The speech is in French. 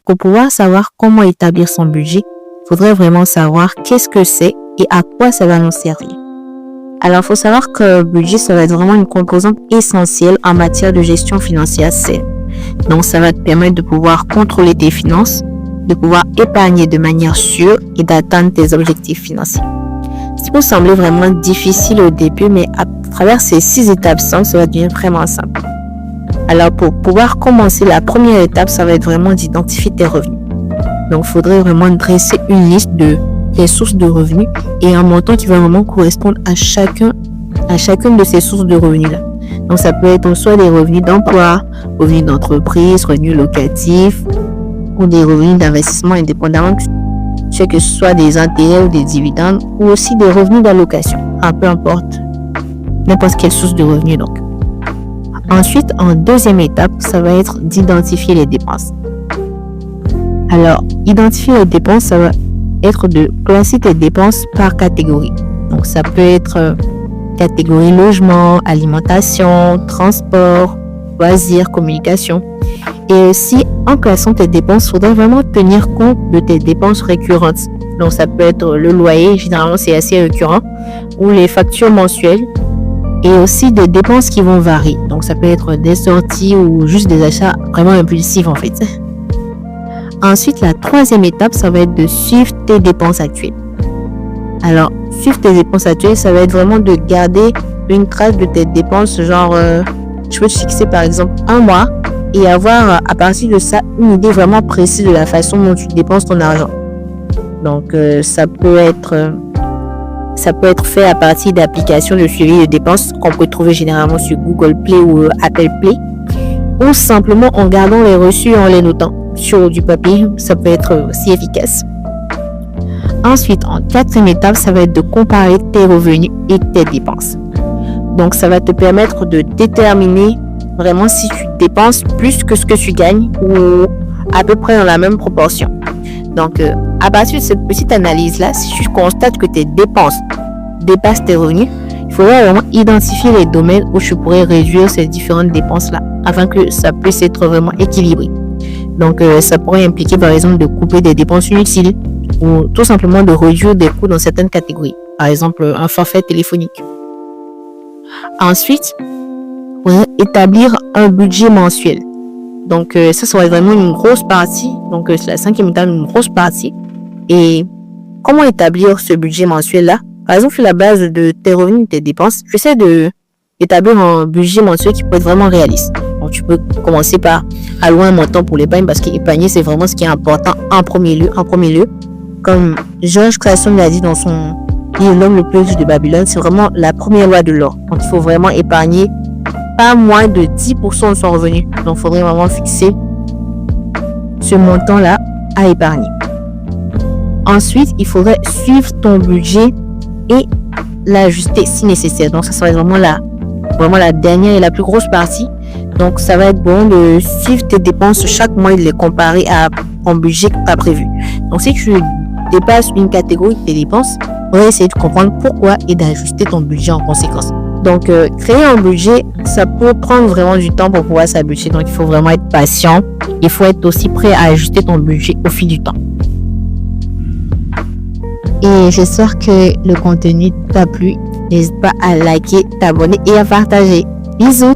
Pour pouvoir savoir comment établir son budget, il faudrait vraiment savoir qu'est-ce que c'est et à quoi ça va nous servir. Alors, il faut savoir que le budget, ça va être vraiment une composante essentielle en matière de gestion financière saine. Donc, ça va te permettre de pouvoir contrôler tes finances, de pouvoir épargner de manière sûre et d'atteindre tes objectifs financiers. Ça peut sembler vraiment difficile au début, mais à travers ces 6 étapes simples, ça va devenir vraiment simple. Alors, pour pouvoir commencer, la première étape, ça va être vraiment d'identifier tes revenus. Donc, il faudrait vraiment dresser une liste de tes sources de revenus et un montant qui va vraiment correspondre à chacune de ces sources de revenus-là. Donc, ça peut être soit des revenus d'emploi, revenus d'entreprise, revenus locatifs ou des revenus d'investissement indépendamment, que ce soit des intérêts ou des dividendes ou aussi des revenus d'allocation. Peu importe, n'importe quelle source de revenus donc. Ensuite, en deuxième étape, ça va être d'identifier les dépenses. Alors, identifier les dépenses, ça va être de classer tes dépenses par catégorie. Donc, ça peut être catégorie logement, alimentation, transport, loisirs, communication. Et aussi, en classant tes dépenses, il faudrait vraiment tenir compte de tes dépenses récurrentes. Donc, ça peut être le loyer, généralement c'est assez récurrent, ou les factures mensuelles, et aussi des dépenses qui vont varier. Donc, ça peut être des sorties ou juste des achats vraiment impulsifs en fait. Ensuite, la troisième étape, ça va être de suivre tes dépenses actuelles. Alors, suivre tes dépenses actuelles, ça va être vraiment de garder une trace de tes dépenses. Genre, tu peux te fixer par exemple un mois et avoir à partir de ça une idée vraiment précise de la façon dont tu dépenses ton argent. Donc, ça peut être fait à partir d'applications de suivi de dépenses qu'on peut trouver généralement sur Google Play ou Apple Play, ou simplement en gardant les reçus et en les notant sur du papier. Ça peut être aussi efficace. Ensuite, en quatrième étape, ça va être de comparer tes revenus et tes dépenses. Donc, ça va te permettre de déterminer vraiment si tu dépenses plus que ce que tu gagnes ou à peu près dans la même proportion. Donc, à partir de cette petite analyse-là, si tu constates que tes dépenses dépassent tes revenus, il faudrait vraiment identifier les domaines où tu pourrais réduire ces différentes dépenses-là afin que ça puisse être vraiment équilibré. Donc, ça pourrait impliquer par exemple de couper des dépenses inutiles ou tout simplement de réduire des coûts dans certaines catégories. Par exemple, un forfait téléphonique. Ensuite, il faudrait établir un budget mensuel. Donc, ça va être vraiment une grosse partie. Donc, c'est la cinquième étape, une grosse partie. Et comment établir ce budget mensuel-là? Par exemple, sur la base de tes revenus et tes dépenses, j'essaie d'établir un budget mensuel qui peut être vraiment réaliste. Donc, tu peux commencer par allouer un montant pour l'épargne parce qu'épargner, c'est vraiment ce qui est important en premier lieu. Comme Georges Clason l'a dit dans son livre L'homme le plus riche de Babylone, c'est vraiment la première loi de l'or. Donc, il faut vraiment épargner pas moins de 10% de son revenu. Donc, il faudrait vraiment fixer ce montant-là à épargner. Ensuite, il faudrait suivre ton budget et l'ajuster si nécessaire. Donc, ça serait vraiment la dernière et la plus grosse partie. Donc, ça va être bon de suivre tes dépenses chaque mois et de les comparer à ton budget que tu as prévu. Donc, si tu dépasses une catégorie de tes dépenses, on va essayer de comprendre pourquoi et d'ajuster ton budget en conséquence. Donc, créer un budget, ça peut prendre vraiment du temps pour pouvoir s'habituer. Donc, il faut vraiment être patient. Il faut être aussi prêt à ajuster ton budget au fil du temps. Et j'espère que le contenu t'a plu. N'hésite pas à liker, t'abonner et à partager. Bisous!